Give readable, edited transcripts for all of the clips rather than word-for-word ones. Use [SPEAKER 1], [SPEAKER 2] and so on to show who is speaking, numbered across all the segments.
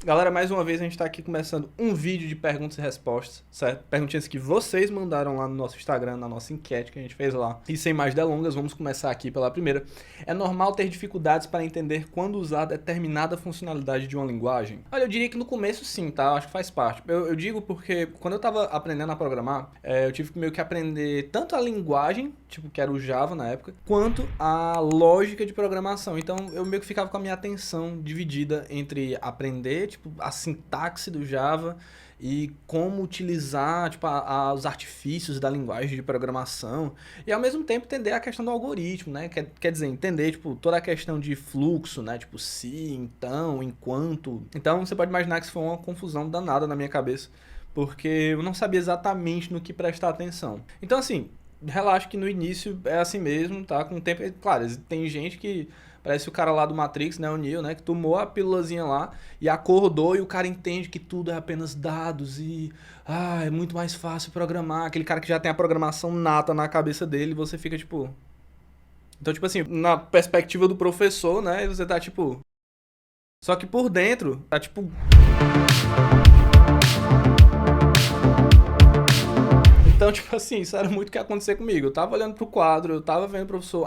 [SPEAKER 1] Galera, mais uma vez a gente tá aqui começando um vídeo de perguntas e respostas, certo? Perguntinhas que vocês mandaram lá no nosso Instagram, na nossa enquete que a gente fez lá. E sem mais delongas, vamos começar aqui pela primeira. É normal ter dificuldades para entender quando usar determinada funcionalidade de uma linguagem? Olha, eu diria que no começo sim, tá? Eu acho que faz parte. Eu digo porque quando eu tava aprendendo a programar, eu tive que meio que aprender tanto a linguagem, tipo, que era o Java na época, quanto a lógica de programação. Então eu meio que ficava com a minha atenção dividida entre aprender, tipo, a sintaxe do Java e como utilizar, tipo, os artifícios da linguagem de programação e ao mesmo tempo entender a questão do algoritmo, né? Quer dizer, entender, tipo, toda a questão de fluxo, né? Tipo, se, então, enquanto. Então você pode imaginar que isso foi uma confusão danada na minha cabeça, porque eu não sabia exatamente no que prestar atenção. Então, assim, relaxa que no início é assim mesmo, tá? Com o tempo, claro, tem gente que parece o cara lá do Matrix, né, o Neo, né, que tomou a pílulazinha lá e acordou e o cara entende que tudo é apenas dados e é muito mais fácil programar. Aquele cara que já tem a programação nata na cabeça dele, e você fica tipo, então tipo assim, na perspectiva do professor, né, você tá tipo, só que por dentro tá tipo. Então, tipo assim, isso era muito o que ia acontecer comigo. Eu tava olhando pro quadro, eu tava vendo o professor,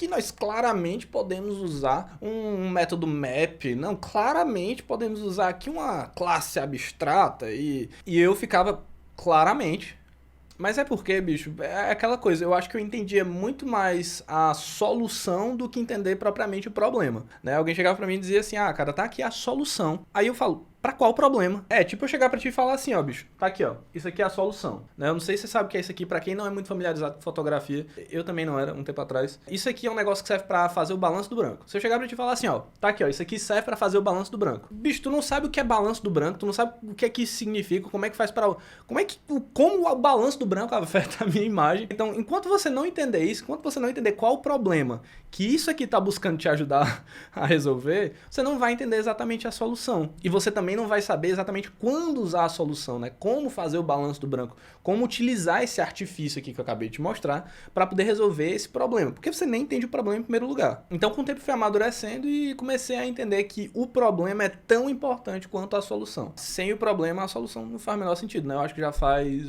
[SPEAKER 1] nós claramente podemos usar um método map, não, claramente podemos usar aqui uma classe abstrata e eu ficava claramente. Mas é porque, bicho, é aquela coisa, eu acho que eu entendia muito mais a solução do que entender propriamente o problema, né? Alguém chegava pra mim e dizia assim, cara, tá aqui a solução. Aí eu falo, pra qual problema? Tipo eu chegar pra ti e falar assim, ó, bicho, tá aqui, ó, isso aqui é a solução, né? Eu não sei se você sabe o que é isso aqui, pra quem não é muito familiarizado com fotografia, eu também não era um tempo atrás. Isso aqui é um negócio que serve pra fazer o balanço do branco. Se eu chegar pra ti e falar assim, ó, tá aqui, ó, isso aqui serve pra fazer o balanço do branco. Bicho, tu não sabe o que é balanço do branco, tu não sabe o que isso significa, como é que faz pra... Como o balanço do branco afeta a minha imagem. Então, enquanto você não entender isso, enquanto você não entender qual o problema que isso aqui tá buscando te ajudar a resolver, você não vai entender exatamente a solução. E você também não vai saber exatamente quando usar a solução, né? Como fazer o balanço do branco, como utilizar esse artifício aqui que eu acabei de te mostrar para poder resolver esse problema, porque você nem entende o problema em primeiro lugar. Então, com o tempo fui amadurecendo e comecei a entender que o problema é tão importante quanto a solução. Sem o problema, a solução não faz o menor sentido, né? Eu acho que já faz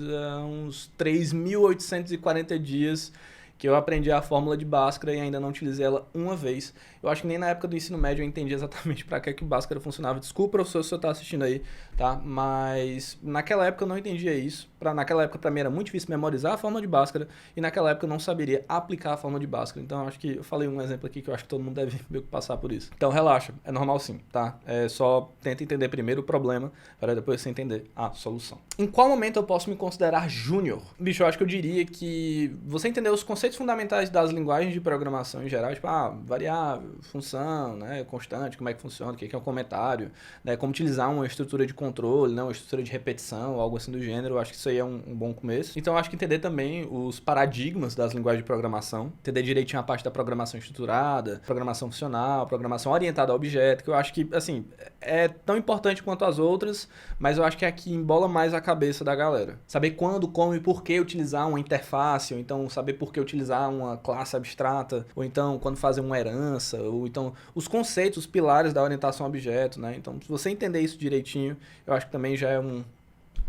[SPEAKER 1] uns 3.840 dias que eu aprendi a fórmula de Bhaskara e ainda não utilizei ela uma vez. Eu acho que nem na época do ensino médio eu entendi exatamente para que o Bhaskara funcionava. Desculpa, professor, se você está assistindo aí, tá? Mas naquela época eu não entendia isso. Naquela época para mim era muito difícil memorizar a fórmula de Bhaskara e naquela época eu não saberia aplicar a fórmula de Bhaskara. Então eu acho que eu falei um exemplo aqui que eu acho que todo mundo deve meio que passar por isso. Então relaxa, é normal sim, tá? Só tenta entender primeiro o problema para depois você entender a solução. Em qual momento eu posso me considerar júnior? Bicho, eu acho que eu diria que você entender os conceitos fundamentais das linguagens de programação em geral, tipo, variável, função, né, constante, como é que funciona, o que é um comentário, né, como utilizar uma estrutura de controle, né, uma estrutura de repetição, algo assim do gênero, eu acho que isso aí é um bom começo. Então eu acho que entender também os paradigmas das linguagens de programação, entender direitinho a parte da programação estruturada, programação funcional, programação orientada a objeto, que eu acho que, assim, é tão importante quanto as outras, mas eu acho que é a que embola mais a cabeça da galera. Saber quando, como e por que utilizar uma interface, ou então saber por que utilizar uma classe abstrata, ou então quando fazer uma herança, ou então os conceitos, os pilares da orientação a objeto, né? Então, se você entender isso direitinho, eu acho que também já é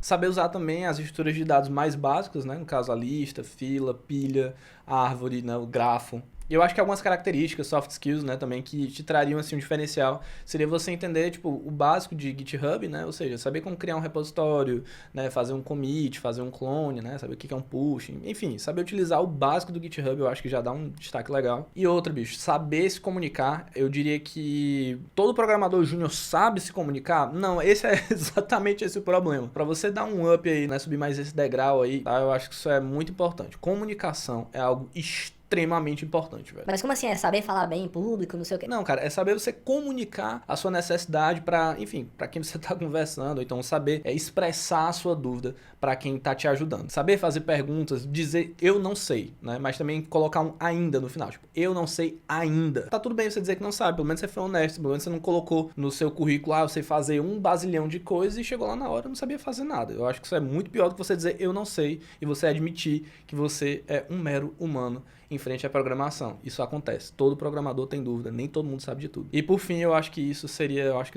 [SPEAKER 1] saber usar também as estruturas de dados mais básicas, né? No caso, a lista, fila, pilha, árvore, né? O grafo. E eu acho que algumas características, soft skills, né, também, que te trariam, assim, um diferencial, seria você entender, tipo, o básico de GitHub, né, ou seja, saber como criar um repositório, né, fazer um commit, fazer um clone, né, saber o que é um push, enfim, saber utilizar o básico do GitHub, eu acho que já dá um destaque legal. E outra, bicho, saber se comunicar, eu diria que todo programador júnior sabe se comunicar? Não, esse é exatamente esse o problema. Para você dar um up aí, né, subir mais esse degrau aí, tá, eu acho que isso é muito importante. Comunicação é algo extremamente importante, velho.
[SPEAKER 2] Mas como assim? É saber falar bem em público, não sei o quê?
[SPEAKER 1] Não, cara, é saber você comunicar a sua necessidade para, enfim, para quem você tá conversando, ou então saber expressar a sua dúvida para quem tá te ajudando. Saber fazer perguntas, dizer eu não sei, né? Mas também colocar um ainda no final, tipo, eu não sei ainda. Tá tudo bem você dizer que não sabe, pelo menos você foi honesto, pelo menos você não colocou no seu currículo, eu sei fazer um bazilhão de coisas e chegou lá na hora e não sabia fazer nada. Eu acho que isso é muito pior do que você dizer eu não sei e você admitir que você é um mero humano em frente à programação. Isso acontece. Todo programador tem dúvida, nem todo mundo sabe de tudo. E por fim, eu acho que isso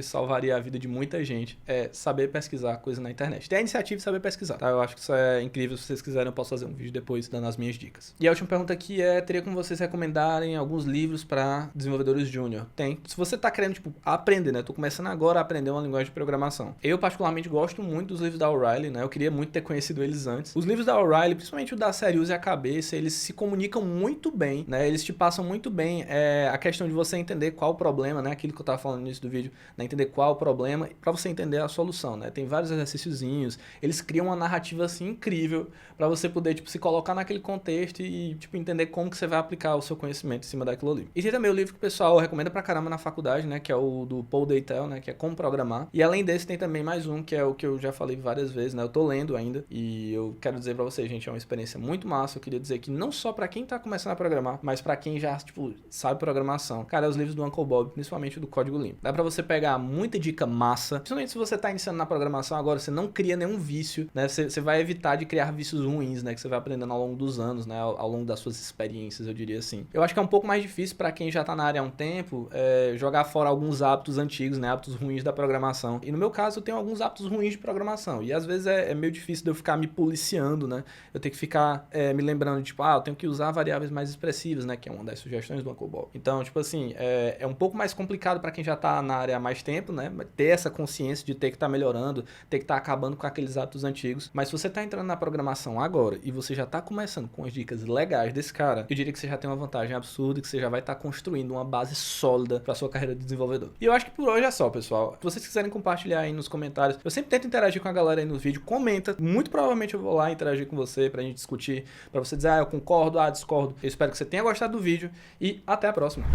[SPEAKER 1] salvaria a vida de muita gente, é saber pesquisar coisa na internet. Ter a iniciativa de saber pesquisar, tá? Eu acho que isso é incrível. Se vocês quiserem, eu posso fazer um vídeo depois dando as minhas dicas. E a última pergunta aqui teria como vocês recomendarem alguns livros para desenvolvedores júnior? Tem. Se você tá querendo, tipo, aprender, né? Tô começando agora a aprender uma linguagem de programação. Eu, particularmente, gosto muito dos livros da O'Reilly, né? Eu queria muito ter conhecido eles antes. Os livros da O'Reilly, principalmente o da série Use a Cabeça, eles se comunicam muito bem, né? Eles te passam muito bem a questão de você entender qual o problema, né? Aquilo que eu tava falando no início do vídeo, né? Entender qual o problema para você entender a solução, né? Tem vários exercíciozinhos, eles criam uma narrativa, assim, incrível para você poder, tipo, se colocar naquele contexto e, tipo, entender como que você vai aplicar o seu conhecimento em cima daquilo ali. E tem também o livro que o pessoal recomenda pra caramba na faculdade, né? Que é o do Paul Deitel, né? Que é Como Programar. E além desse, tem também mais um, que é o que eu já falei várias vezes, né? Eu tô lendo ainda e eu quero dizer pra vocês, gente, é uma experiência muito massa. Eu queria dizer que não só pra quem tá começando a programar, mas pra quem já, tipo, sabe programação. Cara, os livros do Uncle Bob, principalmente o do Código Limpo. Dá pra você pegar muita dica massa, principalmente se você tá iniciando na programação agora, você não cria nenhum vício, né? Você vai evitar de criar vícios ruins, né? Que você vai aprendendo ao longo dos anos, né? Ao longo das suas experiências, eu diria assim. Eu acho que é um pouco mais difícil pra quem já tá na área há um tempo, jogar fora alguns hábitos antigos, né? Hábitos ruins da programação. E no meu caso, eu tenho alguns hábitos ruins de programação. E às vezes é meio difícil de eu ficar me policiando, né? Eu tenho que ficar me lembrando, tipo, eu tenho que usar variáveis mais expressivas, né? Que é uma das sugestões do Uncle Bob. Então, tipo assim, é um pouco mais complicado pra quem já tá na área há mais tempo, né? Ter essa consciência de ter que estar melhorando, ter que estar acabando com aqueles hábitos antigos. Mas se você tá entrando na programação agora e você já tá começando com as dicas legais desse cara, eu diria que você já tem uma vantagem absurda e que você já vai estar construindo uma base sólida para sua carreira de desenvolvedor. E eu acho que por hoje é só, pessoal. Se vocês quiserem compartilhar aí nos comentários, eu sempre tento interagir com a galera aí no vídeo, comenta, muito provavelmente eu vou lá interagir com você pra gente discutir, pra você dizer, eu concordo, discordo. Eu espero que você tenha gostado do vídeo e até a próxima.